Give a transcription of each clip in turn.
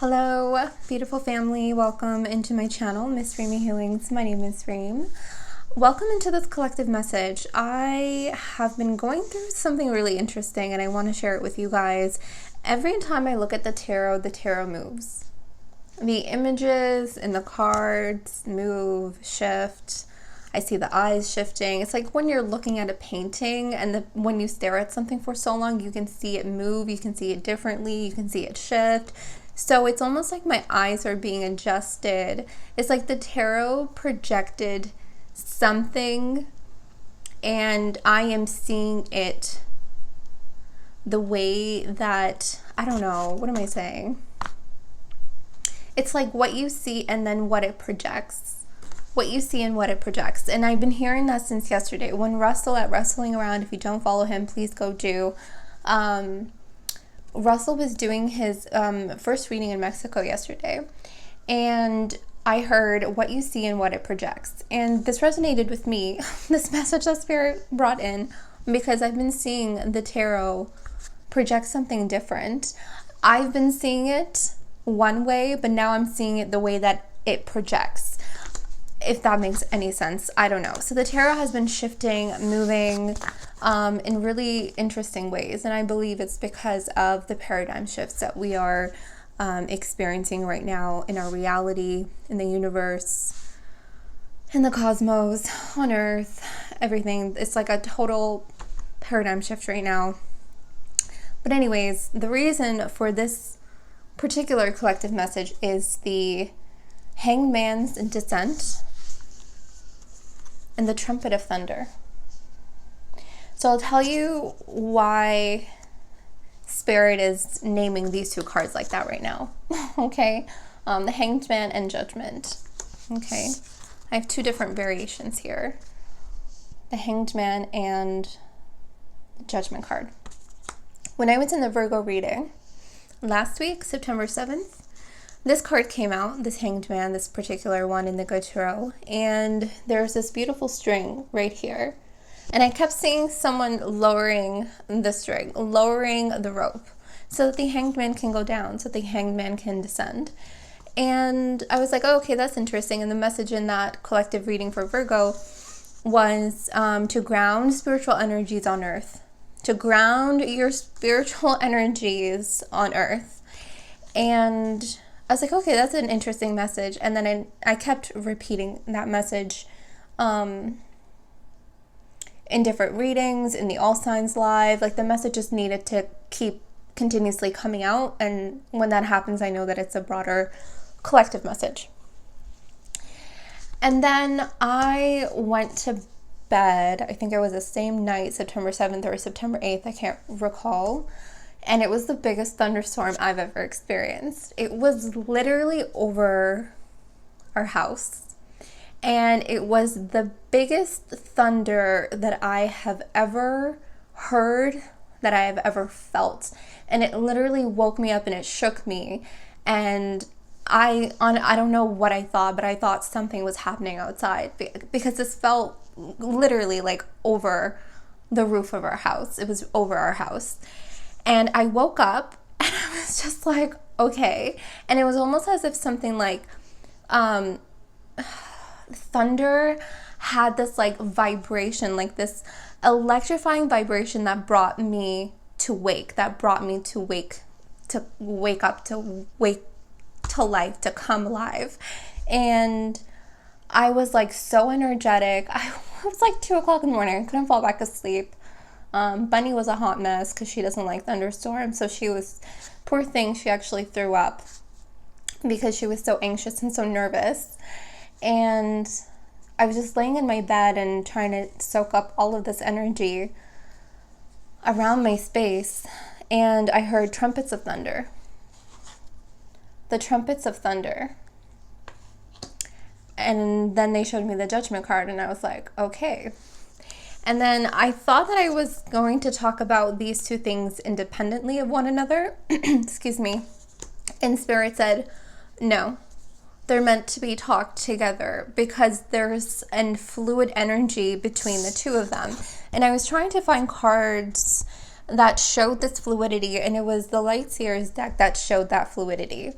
Hello, beautiful family. Welcome into my channel, Miss Reamy Healings. My name is Reem. Welcome into this collective message. I have been going through something really interesting and I want to share it with you guys. Every time I look at the tarot moves. The images and the cards move, shift. I see the eyes shifting. It's like when you're looking at a painting and when you stare at something for so long, you can see it move, you can see it differently, you can see it shift. So it's almost like my eyes are being adjusted. It's like the tarot projected something and I am seeing it the way that, I don't know, what am I saying? It's like what you see and then what it projects. What you see and what it projects. And I've been hearing that since yesterday. When Russell at Wrestling Around, if you don't follow him, please go do. Russell was doing his first reading in Mexico yesterday, and I heard what you see and what it projects. And this resonated with me, this message that Spirit brought in, because I've been seeing the tarot project something different. I've been seeing it one way, but now I'm seeing it the way that it projects. If that makes any sense, I don't know. So the tarot has been shifting, moving in really interesting ways. And I believe it's because of the paradigm shifts that we are experiencing right now in our reality, in the universe, in the cosmos, on Earth, everything. It's like a total paradigm shift right now. But anyways, the reason for this particular collective message is the Hanged Man's Descent and the Trumpet of Thunder. So I'll tell you why Spirit is naming these two cards like that right now. Okay, the Hanged Man and Judgment. Okay, I have two different variations here. The Hanged Man and the Judgment card. When I was in the Virgo reading last week, September 7th, this card came out, this Hanged Man, this particular one in the Good Tarot, and there's this beautiful string right here. And I kept seeing someone lowering the string, lowering the rope, so that the Hanged Man can go down, so that the Hanged Man can descend. And I was like, oh, okay, that's interesting. And the message in that collective reading for Virgo was to ground spiritual energies on Earth, to ground your spiritual energies on Earth. And I was like, okay, that's an interesting message. And then I kept repeating that message in different readings, in the All Signs Live. Like the message just needed to keep continuously coming out. And when that happens, I know that it's a broader collective message. And then I went to bed. I think it was the same night, September 7th or September 8th. I can't recall. And it was the biggest thunderstorm I've ever experienced. It was literally over our house. And it was the biggest thunder that I have ever heard, that I have ever felt. And it literally woke me up and it shook me. And I don't know what I thought, but I thought something was happening outside. Because this felt literally like over the roof of our house. It was over our house. And I woke up and I was just like, okay. And it was almost as if something like thunder had this like vibration, like this electrifying vibration that brought me to wake, to wake up, to wake to life, to come alive. And I was like so energetic. It was like 2 o'clock in the morning. I couldn't fall back asleep. Bunny was a hot mess because she doesn't like thunderstorms. So she was, poor thing, she actually threw up because she was so anxious and so nervous. And I was just laying in my bed and trying to soak up all of this energy around my space. And I heard trumpets of thunder. The trumpets of thunder. And then they showed me the Judgment card and I was like, okay. And then I thought that I was going to talk about these two things independently of one another. Excuse me. And Spirit said, no, they're meant to be talked together because there's a fluid energy between the two of them. And I was trying to find cards that showed this fluidity, and it was the Light Seers deck that showed that fluidity.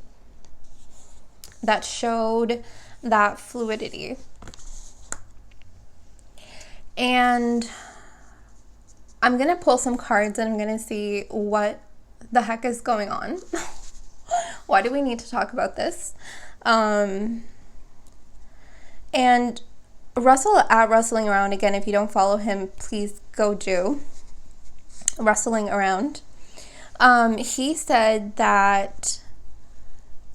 that showed that fluidity. And I'm going to pull some cards and I'm going to see what the heck is going on. Why do we need to talk about this? And Russell at Rustling Around, again, if you don't follow him, please go do Rustling Around. He said that,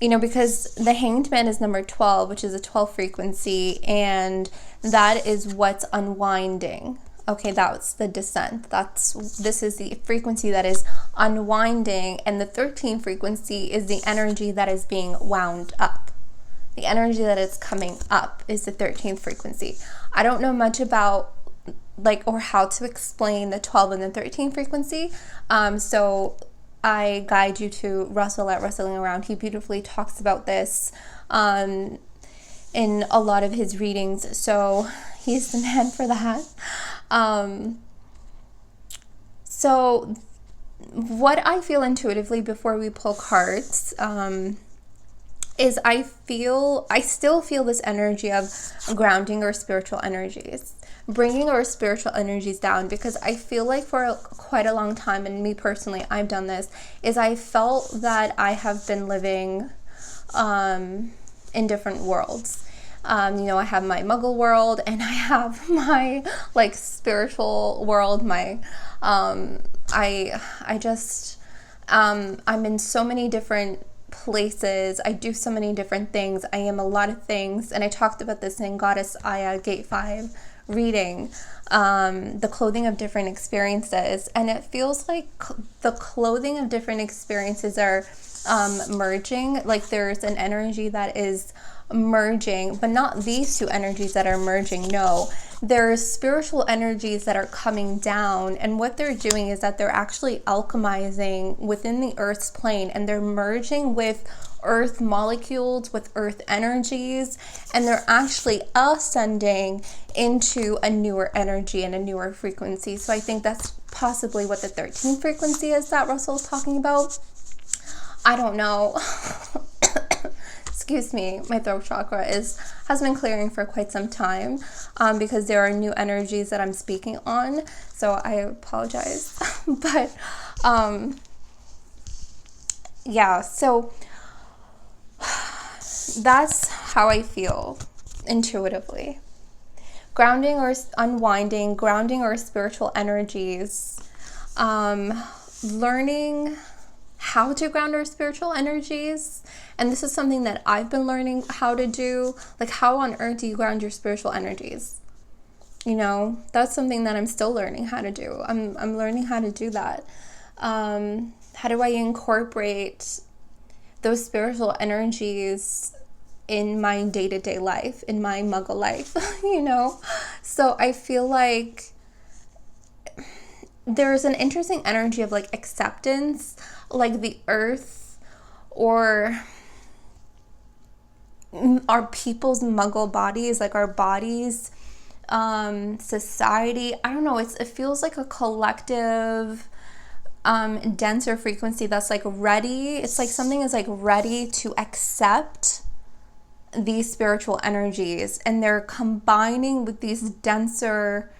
you know, because the Hanged Man is number 12, which is a 12 frequency, and that is what's unwinding. Okay, that's the descent. This is the frequency that is unwinding, and the 13 frequency is the energy that is being wound up. The energy that is coming up is the 13th frequency. I don't know much about or how to explain the 12 and the 13 frequency. So I guide you to Russell at Rustling Around. He beautifully talks about this in a lot of his readings. So he's the man for that. So what I feel intuitively before we pull cards, is I still feel this energy of grounding our spiritual energies, bringing our spiritual energies down, because I feel like for quite a long time, and me personally, I've done this, is I felt that I have been living in different worlds. You know, I have my muggle world and I have my spiritual world, my I'm in so many different places. I do so many different things. I am a lot of things, and I talked about this in Goddess Aya Gate 5 reading, the clothing of different experiences, and it feels like the clothing of different experiences are merging. Like there's an energy that is merging, but not these two energies that are merging. No, there's spiritual energies that are coming down, and what they're doing is that they're actually alchemizing within the Earth's plane, and they're merging with Earth molecules, with Earth energies, and they're actually ascending into a newer energy and a newer frequency. So I think that's possibly what the 13th frequency is that Russell's talking about. I don't know. Excuse me, my throat chakra has been clearing for quite some time, because there are new energies that I'm speaking on, so I apologize. But yeah, so that's how I feel intuitively. Grounding or unwinding, grounding our spiritual energies, learning how to ground our spiritual energies. And this is something that I've been learning how to do. Like, how on earth do you ground your spiritual energies? You know, that's something that I'm still learning how to do. I'm learning how to do that. How do I incorporate those spiritual energies in my day-to-day life, in my muggle life, you know? So I feel like there's an interesting energy of acceptance, like the earth or our people's muggle bodies, like our bodies, society. I don't know, it feels like a collective denser frequency that's ready. It's like something is ready to accept these spiritual energies, and they're combining with these denser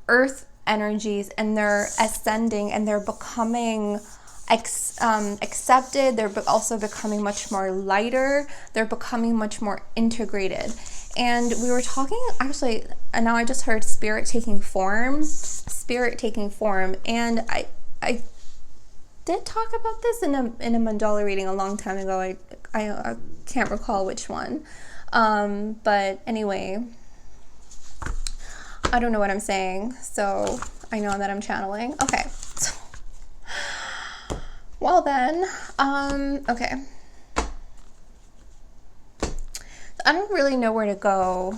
earth energies, and they're ascending, and they're becoming accepted. They're also becoming much more lighter. They're becoming much more integrated. And we were talking, actually, and now I just heard spirit taking form, and I did talk about this in a mandala reading a long time ago. I can't recall which one, but anyway, I don't know what I'm saying, so I know that I'm channeling. Okay, so, well then, okay, I don't really know where to go.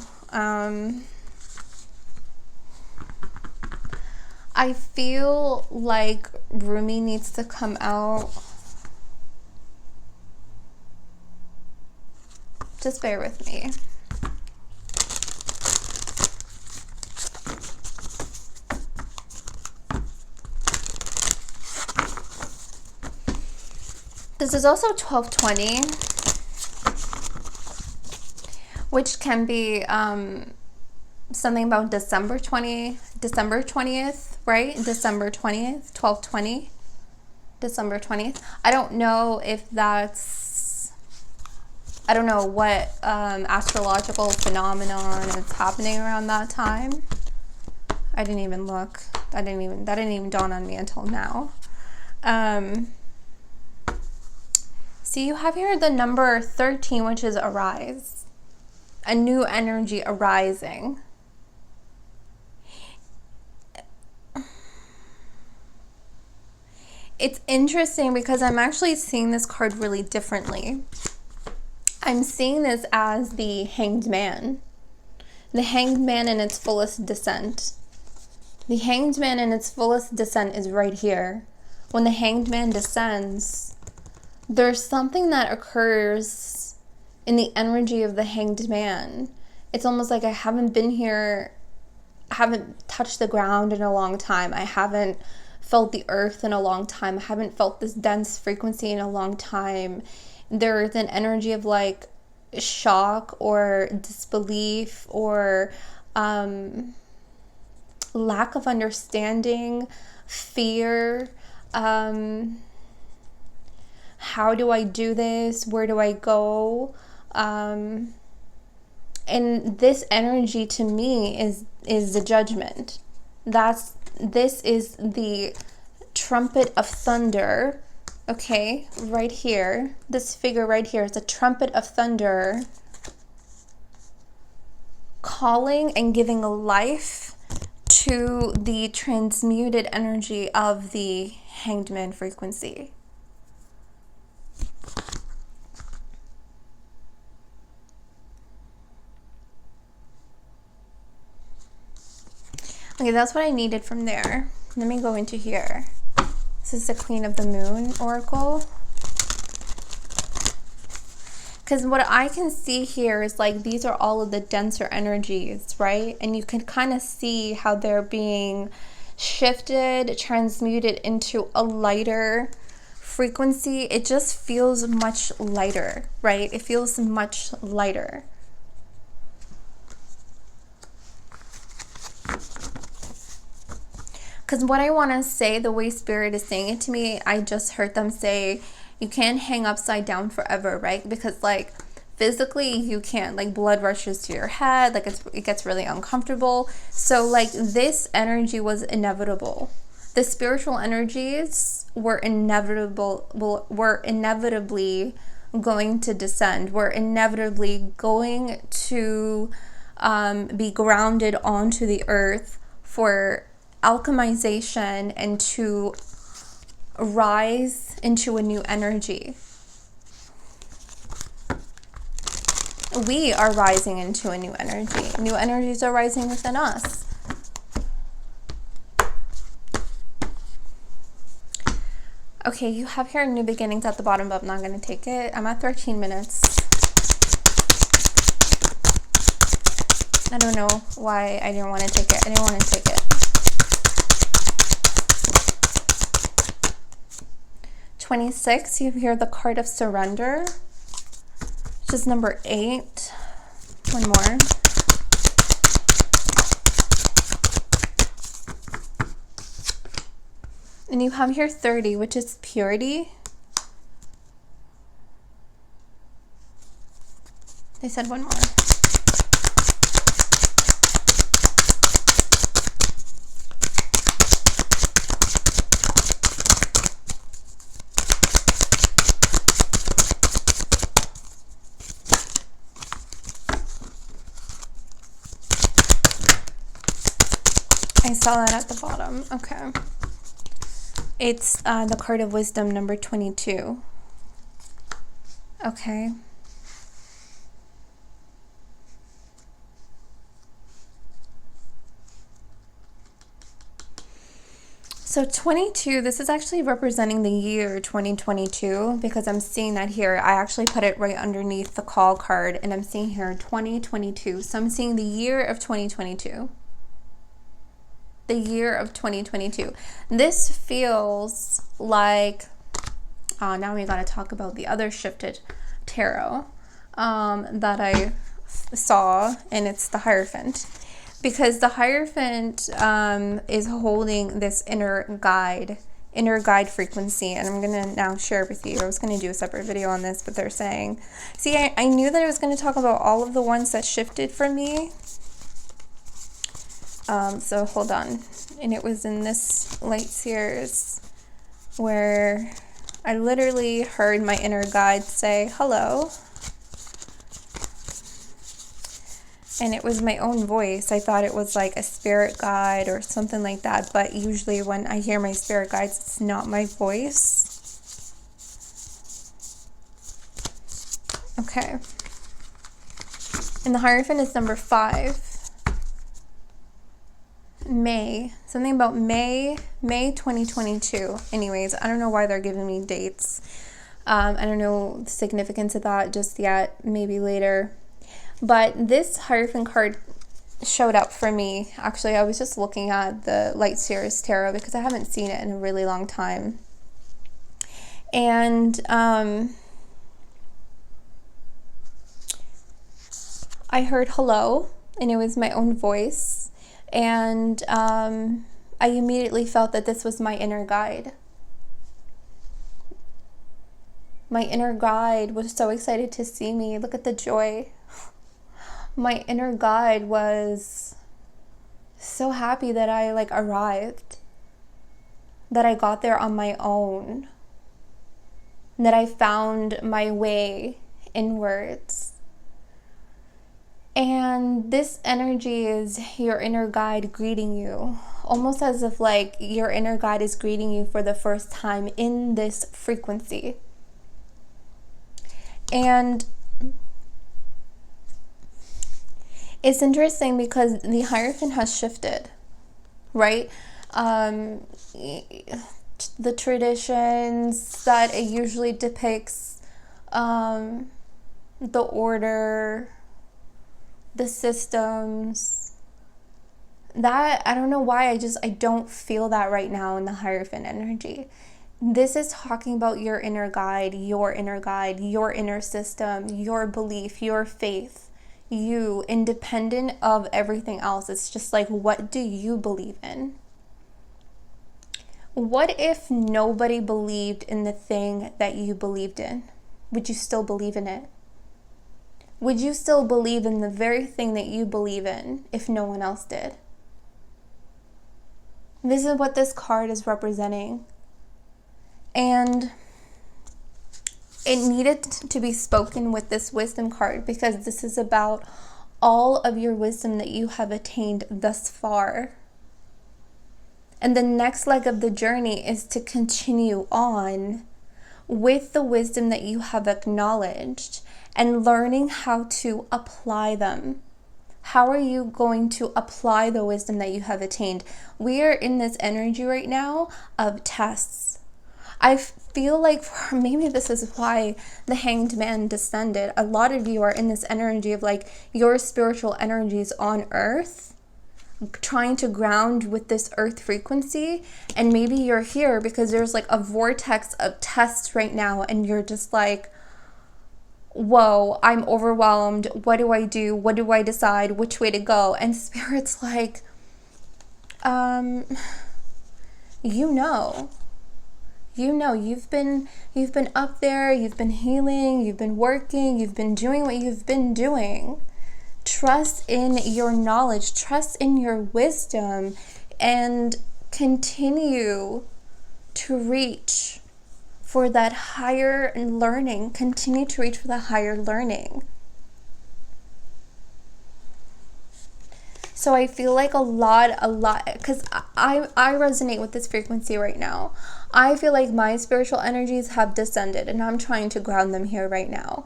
I feel like Rumi needs to come out. Just bear with me. This is also 1220. which can be something about December 20th, right? December 20th, 12/20, December 20th. I don't know if that's, I don't know what astrological phenomenon is happening around that time. I didn't even look. That didn't even dawn on me until now. So you have here the number 13, which is arise. A new energy arising. It's interesting because I'm actually seeing this card really differently. I'm seeing this as the Hanged Man. The Hanged Man in its fullest descent. The Hanged Man in its fullest descent is right here. When the Hanged Man descends, there's something that occurs in the energy of the Hanged Man. It's almost like I haven't been here, I haven't touched the ground in a long time. I haven't felt the earth in a long time. I haven't felt this dense frequency in a long time. There's an energy of like shock or disbelief or lack of understanding, fear. How do I do this? Where do I go? And this energy to me is the judgment. This is the trumpet of thunder. Okay, right here. This figure right here is a trumpet of thunder calling and giving life to the transmuted energy of the Hanged Man frequency. Okay, that's what I needed from there. Let me go into here. This is the Queen of the Moon Oracle. Because what I can see here is like these are all of the denser energies, right? And you can kind of see how they're being shifted, transmuted into a lighter frequency. It just feels much lighter, right? It feels much lighter. Because what I want to say, the way Spirit is saying it to me, I just heard them say, you can't hang upside down forever, right? Because like physically you can't, like blood rushes to your head, like it gets really uncomfortable. So like this energy was inevitable. The spiritual energies were inevitably going to descend. We're inevitably going to be grounded onto the earth for alchemization and to rise into a new energy. We are rising into a new energy. New energies are rising within us. Okay, you have here new beginnings at the bottom, but I'm not going to take it. I'm at 13 minutes. I don't know why I didn't want to take it. I didn't want to take it. 26, you have here the card of surrender, which is number 8. One more. And you have here 30, which is purity. They said one more. I saw that at the bottom. Okay. It's the card of wisdom, number 22. Okay. So 22, this is actually representing the year 2022 because I'm seeing that here. I actually put it right underneath the call card and I'm seeing here 2022. So I'm seeing the year of 2022. The year of 2022. This feels like, now we got to talk about the other shifted tarot that I saw, and it's the Hierophant. Because the Hierophant is holding this inner guide frequency, and I'm going to now share it with you. I was going to do a separate video on this, but they're saying, see, I knew that I was going to talk about all of the ones that shifted for me. So hold on. And it was in this light series where I literally heard my inner guide say, hello. And it was my own voice. I thought it was like a spirit guide or something like that. But usually when I hear my spirit guides, it's not my voice. Okay. And the Hierophant is number 5. May. Something about May 2022. Anyways, I don't know why they're giving me dates. I don't know the significance of that just yet. Maybe later. But this Hierophant card showed up for me. Actually, I was just looking at the Light Series Tarot because I haven't seen it in a really long time. And I heard hello, and it was my own voice. And I immediately felt that this was my inner guide. My inner guide was so excited to see me. Look at the joy. My inner guide was so happy that I arrived, that I got there on my own, that I found my way inwards. And this energy is your inner guide greeting you, almost as if your inner guide is greeting you for the first time in this frequency. And it's interesting because the Hierophant has shifted, right? The traditions that it usually depicts, the order, the systems, that, I don't know why, I don't feel that right now in the Hierophant energy. This is talking about your inner guide, your inner system, your belief, your faith. You, independent of everything else. It's just what do you believe in? What if nobody believed in the thing that you believed in? Would you still believe in it? Would you still believe in the very thing that you believe in if no one else did? This is what this card is representing. And it needed to be spoken with this wisdom card because this is about all of your wisdom that you have attained thus far. And the next leg of the journey is to continue on with the wisdom that you have acknowledged and learning how to apply them. How are you going to apply the wisdom that you have attained? We are in this energy right now of tests. I feel maybe this is why the Hanged Man descended. A lot of you are in this energy of your spiritual energies on earth, trying to ground with this earth frequency. And maybe you're here because there's a vortex of tests right now, and you're just whoa, I'm overwhelmed. What do I do? What do I decide? Which way to go? And Spirit's you've been up there, you've been healing, you've been working, you've been doing what you've been doing. Trust in your knowledge, trust in your wisdom, and continue to reach for that higher learning. Continue to reach for the higher learning. So I feel a lot, because I resonate with this frequency right now. I feel my spiritual energies have descended, and I'm trying to ground them here right now.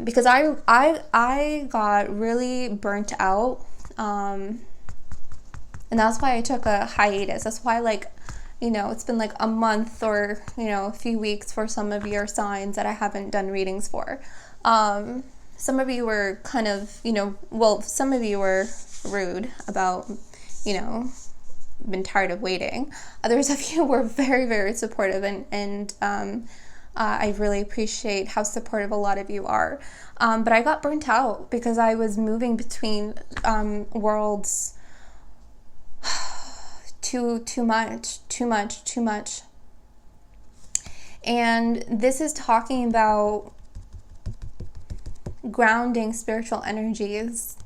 Because I got really burnt out, and that's why I took a hiatus. That's why it's been a month or a few weeks for some of your signs that I haven't done readings for. Some of you were kind of some of you were rude about been tired of waiting. Others of you were very, very supportive and I really appreciate how supportive a lot of you are. But I got burnt out because I was moving between worlds too much. And this is talking about grounding spiritual energies.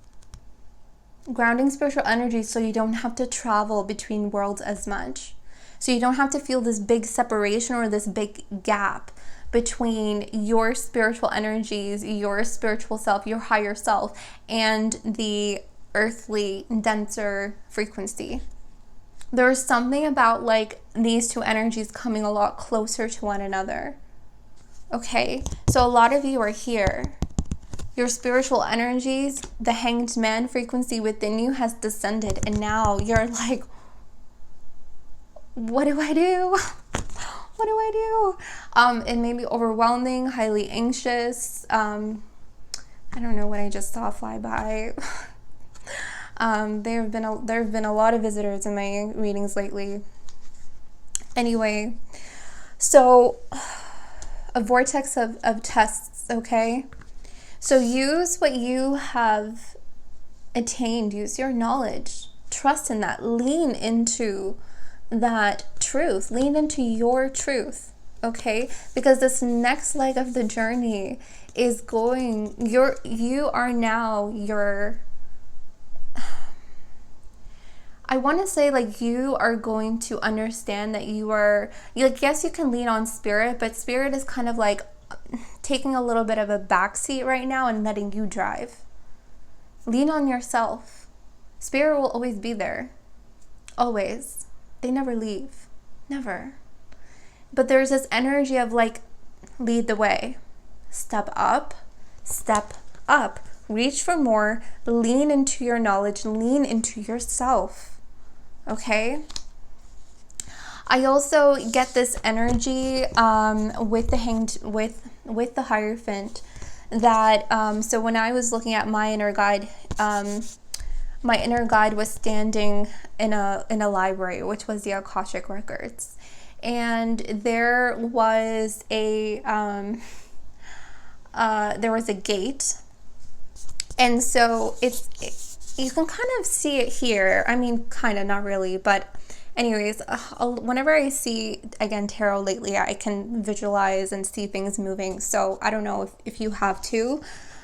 Grounding spiritual energies so you don't have to travel between worlds as much. So you don't have to feel this big separation or this big gap between your spiritual energies, your spiritual self, your higher self, and the earthly, denser frequency. There's something about like these two energies coming a lot closer to one another. Okay, so a lot of you are here. Your spiritual energies, the hanged man frequency within you has descended, and now you're like, what do I do? What do I do? It may be overwhelming, highly anxious. I don't know what I just saw fly by. There have been a lot of visitors in my readings lately. Anyway, so a vortex of tests, okay? So use what you have attained, use your knowledge, trust in that, lean into that truth, lean into your truth, okay? Because this next leg of the journey is you are now your, I want to say like you are going to understand that you are, like, yes, you can lean on spirit, but spirit is kind of like taking a little bit of a backseat right now and letting you drive. Lean on yourself. Spirit will always be there. Always. They never leave. Never. But there's this energy of like, lead the way. Step up. Step up. Reach for more. Lean into your knowledge. Lean into yourself. Okay? I also get this energy with the Hierophant that so when I was looking at my inner guide was standing in a library, which was the Akashic records, and there was a gate, and so you can kind of see it here. I mean, kind of, not really, but anyways, whenever I see, again, tarot lately, I can visualize and see things moving. So I don't know if you have too,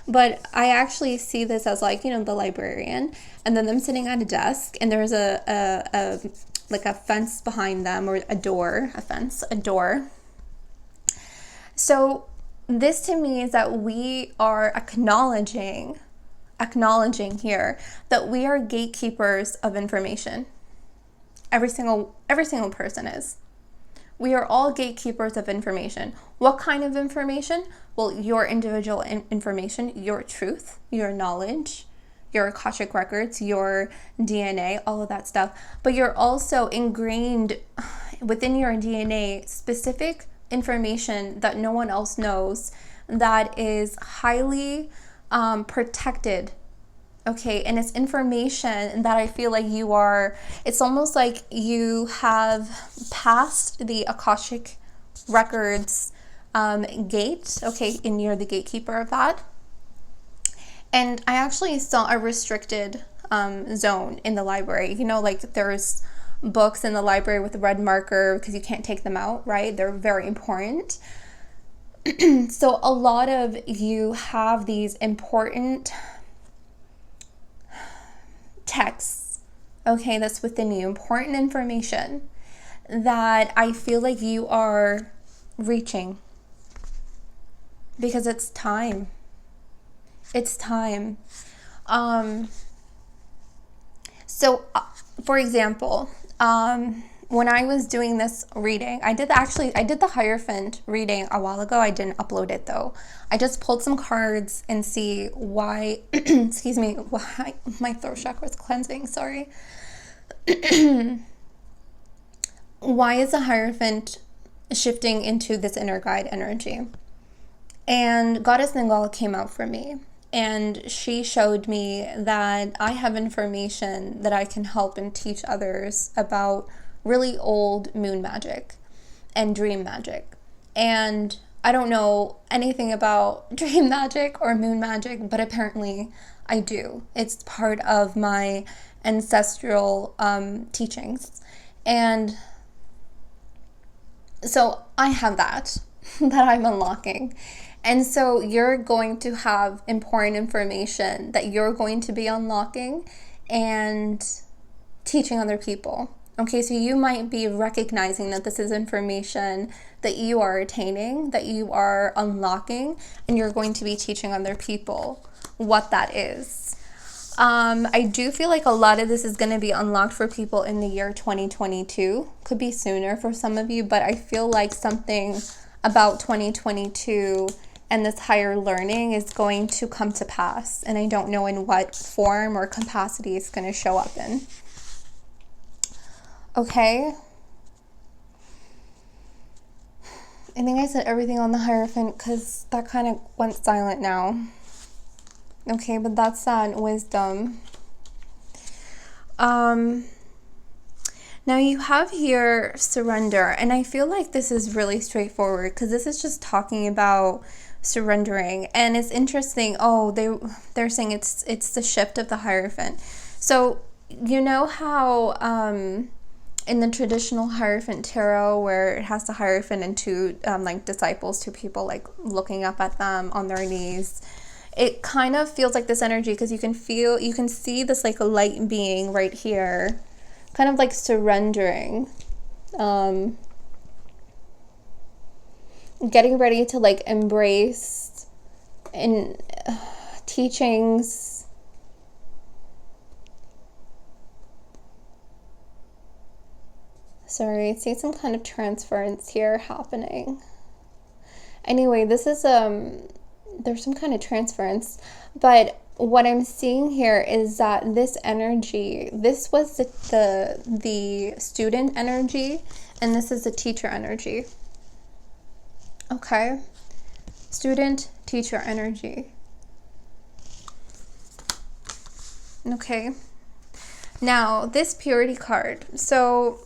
but I actually see this as like, the librarian, and then them sitting at a desk, and there's a like a fence behind them, or a door. So this to me is that we are acknowledging here that we are gatekeepers of information. Every single person is. We are all gatekeepers of information. What kind of information? Well, your individual information, your truth, your knowledge, your Akashic records, your DNA, all of that stuff. But you're also ingrained within your DNA specific information that no one else knows, that is highly protected. Okay, and it's information that I feel like it's almost like you have passed the Akashic records gate, okay, and you're the gatekeeper of that. And I actually saw a restricted zone in the library. Like there's books in the library with a red marker because you can't take them out, right? They're very important. So a lot of you have these important texts, okay, that's within you, important information that I feel like you are reaching, because it's time. So for example, when I was doing this reading, I did the Hierophant reading a while ago. I didn't upload it though. I just pulled some cards and see why, excuse me, why my throat chakra is cleansing, sorry. Why is the Hierophant shifting into this inner guide energy? And Goddess Ningal came out for me, and she showed me that I have information that I can help and teach others about really old moon magic and dream magic. And I don't know anything about dream magic or moon magic, but apparently I do. It's part of my ancestral teachings. And so I have that that I'm unlocking. And so you're going to have important information that you're going to be unlocking and teaching other people. Okay, so you might be recognizing that this is information that you are attaining, that you are unlocking, and you're going to be teaching other people what that is. I do feel like a lot of this is going to be unlocked for people in the year 2022. Could be sooner for some of you, but I feel like something about 2022 and this higher learning is going to come to pass. And I don't know in what form or capacity it's going to show up in. Okay. I think I said everything on the Hierophant because that kind of went silent now. Okay, but that's that wisdom. Now you have here surrender, and I feel like this is really straightforward because this is just talking about surrendering, and it's interesting. Oh, they're saying it's the shift of the Hierophant. So you know how in the traditional Hierophant tarot, where it has the Hierophant and two like disciples, two people like looking up at them on their knees. It kind of feels like this energy because you can see this like a light being right here, kind of like surrendering, getting ready to like embrace in teachings. Sorry, I see some kind of transference here happening. Anyway, this is there's some kind of transference, but what I'm seeing here is that this energy, this was the student energy, and this is the teacher energy. Okay, student, teacher energy. Okay, now this purity card. So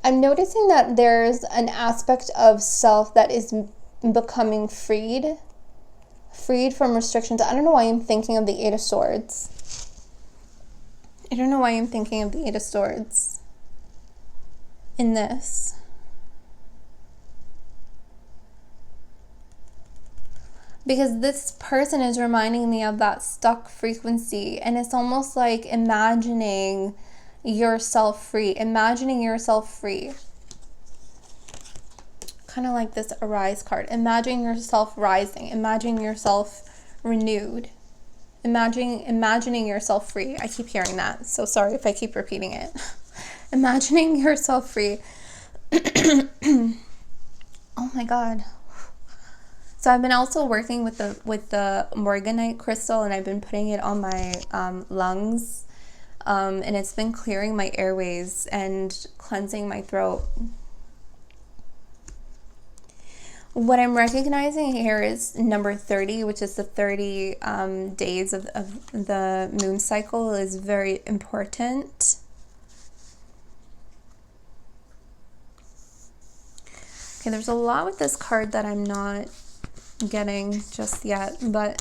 I'm noticing that there's an aspect of self that is becoming freed from restrictions. I don't know why I'm thinking of the Eight of Swords. I don't know why I'm thinking of the Eight of Swords in this. Because this person is reminding me of that stuck frequency, and it's almost like imagining yourself free, imagining yourself free. Kind of like this Arise card. Imagining yourself rising, imagining yourself renewed, imagining yourself free. I keep hearing that, so sorry if I keep repeating it. Imagining yourself free. Oh my God. So I've been also working with the morganite crystal, and I've been putting it on my lungs. And it's been clearing my airways and cleansing my throat. What I'm recognizing here is number 30, which is the 30 days of the moon cycle, is very important. Okay, there's a lot with this card that I'm not getting just yet, but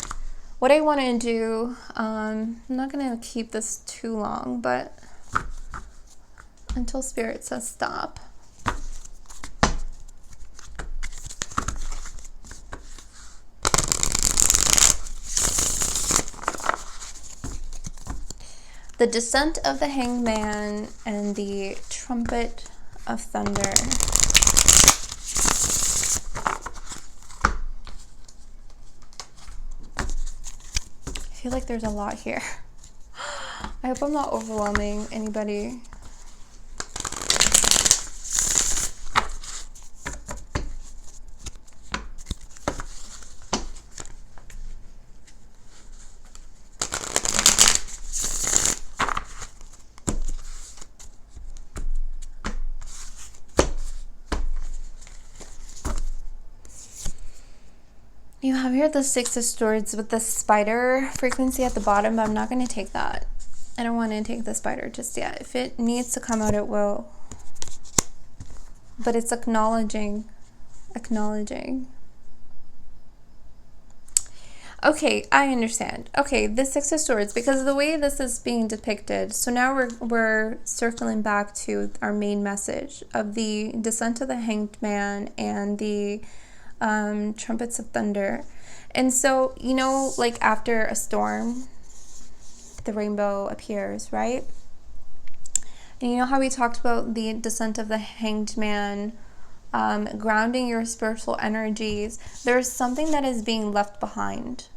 what I want to do, I'm not going to keep this too long, but until Spirit says stop. The Descent of the Hanged Man and the Trumpet of Thunder. I feel like there's a lot here. I hope I'm not overwhelming anybody. You have here the Six of Swords with the spider frequency at the bottom, but I'm not going to take that. I don't want to take the spider just yet. If it needs to come out, it will. but it's acknowledging. Okay, I understand. Okay, the Six of Swords, because of the way this is being depicted. So now we're circling back to our main message of the Descent of the Hanged Man and the Trumpets of Thunder. And so, you know, like after a storm, the rainbow appears, right? And you know how we talked about the Descent of the Hanged Man, grounding your spiritual energies. There's something that is being left behind.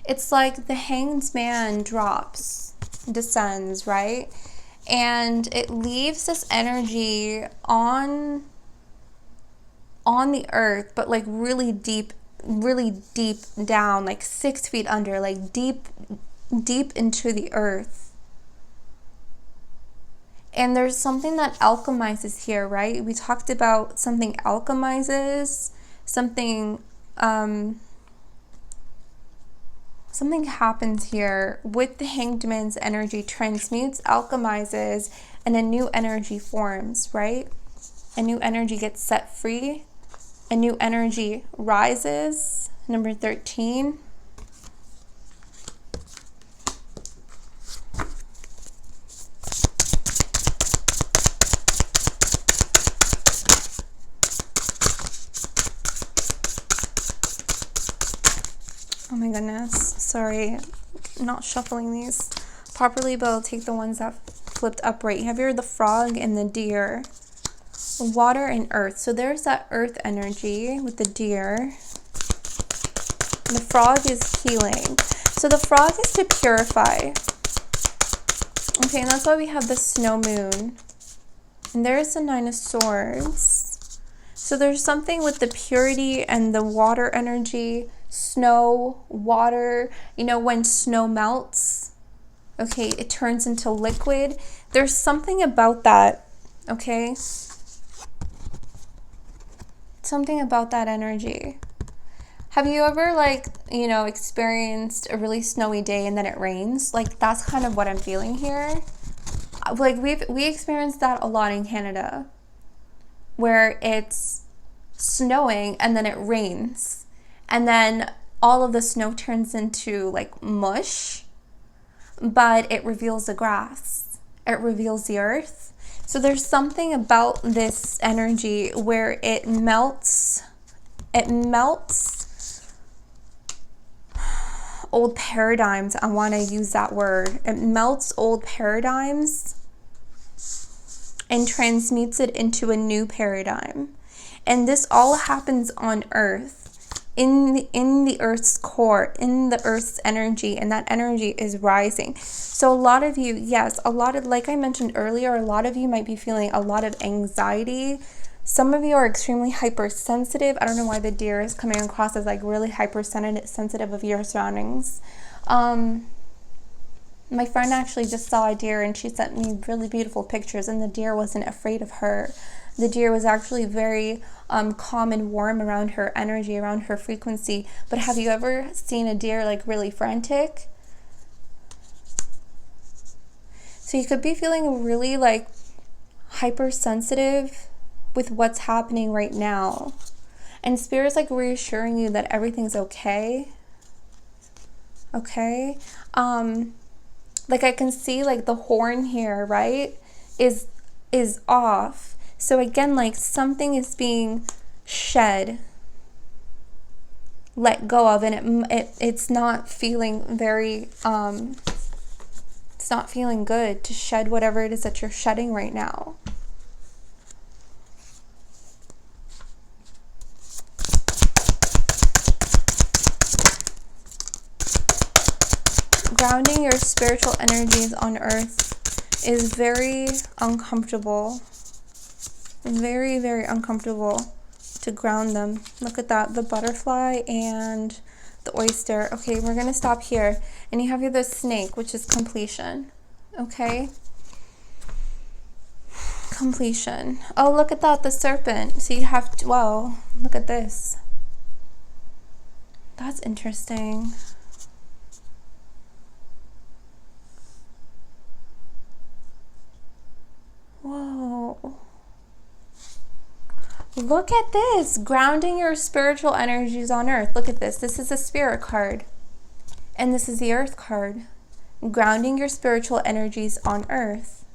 It's like the Hanged Man descends, right? And it leaves this energy on the earth, but like really deep down, like 6 feet under, like deep into the earth. And there's something that alchemizes here, right? We talked about something alchemizes, something happens here with the Hanged Man's energy, transmutes, alchemizes, and a new energy forms, right? A new energy gets set free. A new energy rises. Number 13. Oh my goodness, sorry, I'm not shuffling these properly, but I'll take the ones that flipped upright. You have here the frog and the deer, water and earth. So there's that earth energy with the deer. The frog is healing. So the frog is to purify. Okay, and that's why we have the snow moon. And there's the Nine of Swords. So there's something with the purity and the water energy. Snow, water, you know, when snow melts, okay, it turns into liquid. There's something about that, okay? Something about that energy. Have you ever, like, you know, experienced a really snowy day and then it rains? Like, that's kind of what I'm feeling here. Like, we experienced that a lot in Canada, where it's snowing and then it rains. And then all of the snow turns into like mush, but it reveals the grass. It reveals the earth. So there's something about this energy where it melts old paradigms. I want to use that word. It melts old paradigms and transmutes it into a new paradigm. And this all happens on earth. In the earth's core, in the earth's energy, and that energy is rising. So a lot of you, yes, like I mentioned earlier, a lot of you might be feeling a lot of anxiety. Some of you are extremely hypersensitive. I don't know why the deer is coming across as like really hypersensitive of your surroundings. My friend actually just saw a deer and she sent me really beautiful pictures, and the deer wasn't afraid of her. The deer was actually very calm and warm around her energy, around her frequency. But have you ever seen a deer like really frantic? So you could be feeling really like hypersensitive with what's happening right now. And Spirit's like reassuring you that everything's okay. Okay? Like I can see like the horn here, right? Is off. So again, like something is being shed, let go of, and it's not feeling very, it's not feeling good to shed whatever it is that you're shedding right now. Grounding your spiritual energies on earth is very uncomfortable. Very, very uncomfortable to ground them. Look at that, the butterfly and the oyster. Okay, we're gonna stop here. And you have here the snake, which is completion. Okay? Completion. Oh, look at that, the serpent. So you have to, whoa, look at this. That's interesting. Whoa. Look at this. Grounding your spiritual energies on earth. Look at this. This is a spirit card. And this is the earth card. Grounding your spiritual energies on earth.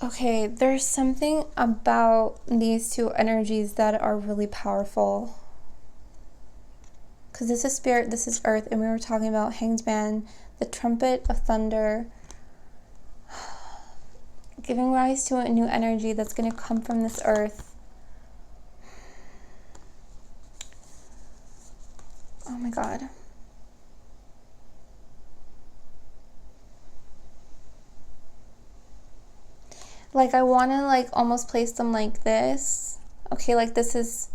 Okay, there's something about these two energies that are really powerful. Because this is spirit, this is earth, and we were talking about Hanged Man, the trumpet of thunder, giving rise to a new energy that's going to come from this earth. Oh my God. Like, I want to like almost place them like this. Okay, like this is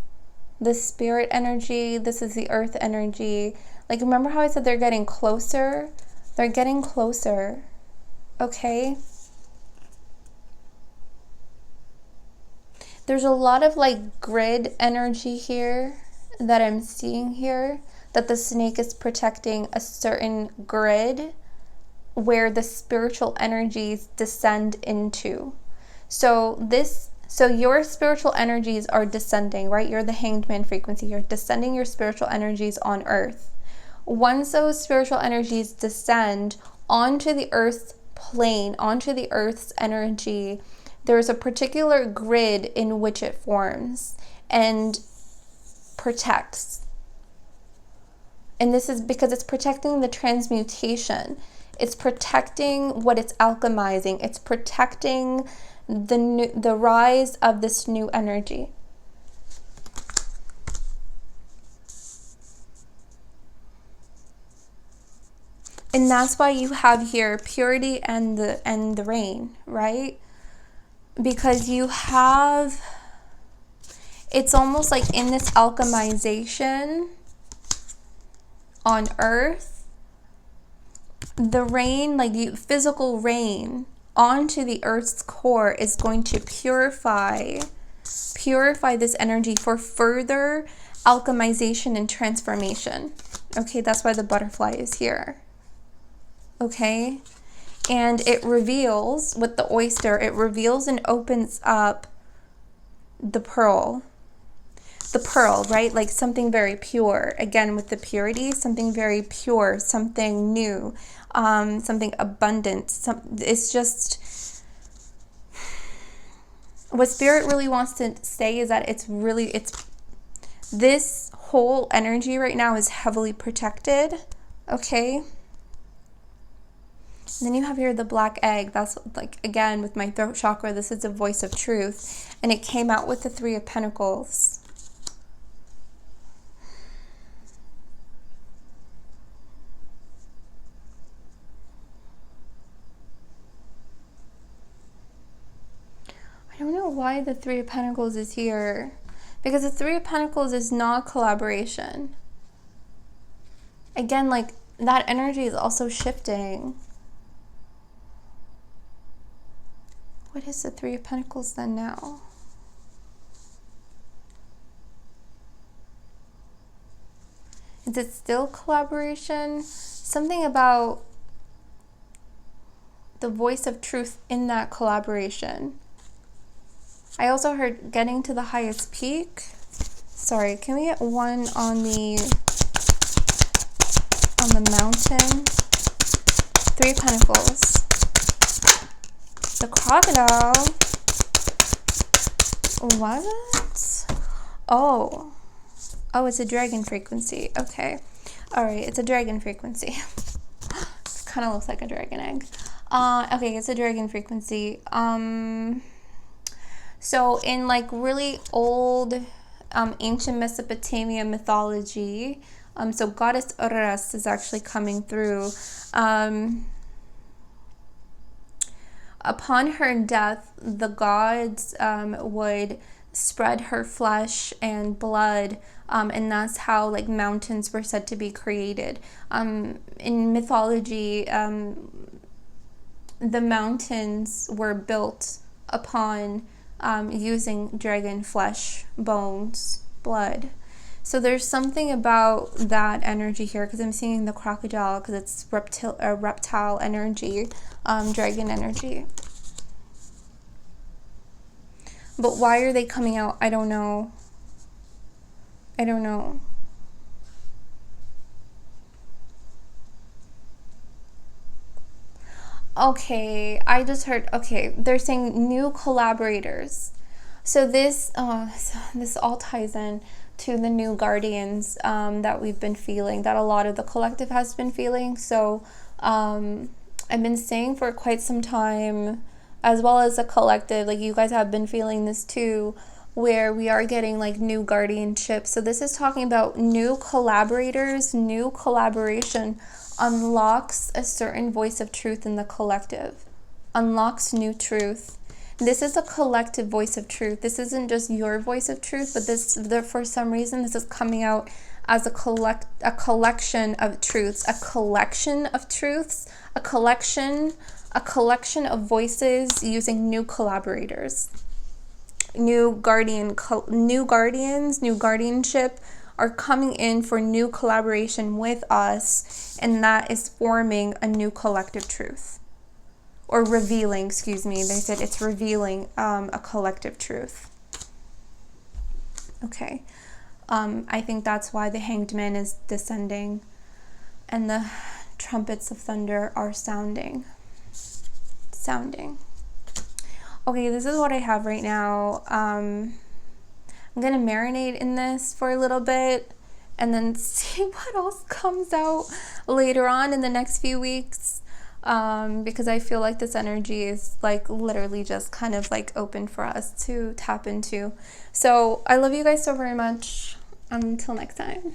the spirit energy. This is the earth energy. Like, remember how I said they're getting closer? They're getting closer. Okay? There's a lot of like grid energy here that I'm seeing here. That the snake is protecting a certain grid where the spiritual energies descend into. So your spiritual energies are descending, right? You're the Hanged Man frequency. You're descending your spiritual energies on earth. Once those spiritual energies descend onto the earth's plane, onto the earth's energy, there's a particular grid in which it forms and protects. And this is because it's protecting the transmutation. It's protecting what it's alchemizing. It's protecting the rise of this new energy. And that's why you have here purity and the rain, right? Because you have, it's almost like in this alchemization on earth, the rain, like the physical rain onto the earth's core is going to purify this energy for further alchemization and transformation. Okay, that's why the butterfly is here. Okay, and it reveals, with the oyster, it reveals and opens up the pearl, right? Like something very pure. Again, with the purity, something very pure, something new, something abundant. It's just, what Spirit really wants to say is that it's this whole energy right now is heavily protected. Okay. And then you have here the black egg. That's like, again, with my throat chakra, this is a voice of truth. And it came out with the Three of Pentacles. I don't know why the Three of Pentacles is here. Because the Three of Pentacles is not collaboration. Again, like, that energy is also shifting. What is the Three of Pentacles then now? Is it still collaboration? Something about the voice of truth in that collaboration. I also heard getting to the highest peak. Sorry, can we get one on the mountain? Three of Pentacles. The crocodile. What? Oh, it's a dragon frequency. Okay. All right, it's a dragon frequency. It kind of looks like a dragon egg. Okay, it's a dragon frequency. So in like really old ancient Mesopotamia mythology, so goddess Uras is actually coming through. Upon her death, the gods would spread her flesh and blood, and that's how like mountains were said to be created. In mythology, the mountains were built upon using dragon flesh, bones, blood. So there's something about that energy here, because I'm seeing the crocodile, because it's reptile energy, dragon energy. But why are they coming out? I don't know. I don't know. Okay, I just heard, okay, they're saying new collaborators. So this all ties in to the new guardians that we've been feeling, that a lot of the collective has been feeling. So I've been saying for quite some time, as well as a collective, like you guys have been feeling this too, where we are getting like new guardianship. So this is talking about new collaborators, new collaboration unlocks a certain voice of truth in the collective, unlocks new truth. This is a collective voice of truth. This isn't just your voice of truth, but for some reason, this is coming out as a collection of truths, a collection of truths, a collection of voices using new collaborators, new guardians, new guardianship are coming in for new collaboration with us, and that is forming a new collective truth. Or revealing, excuse me, they said it's revealing a collective truth. Okay, I think that's why the Hanged Man is descending and the trumpets of thunder are sounding. Okay, this is what I have right now. I'm gonna marinate in this for a little bit and then see what else comes out later on in the next few weeks, because I feel like this energy is like literally just kind of like open for us to tap into. So I love you guys so very much. Until next time.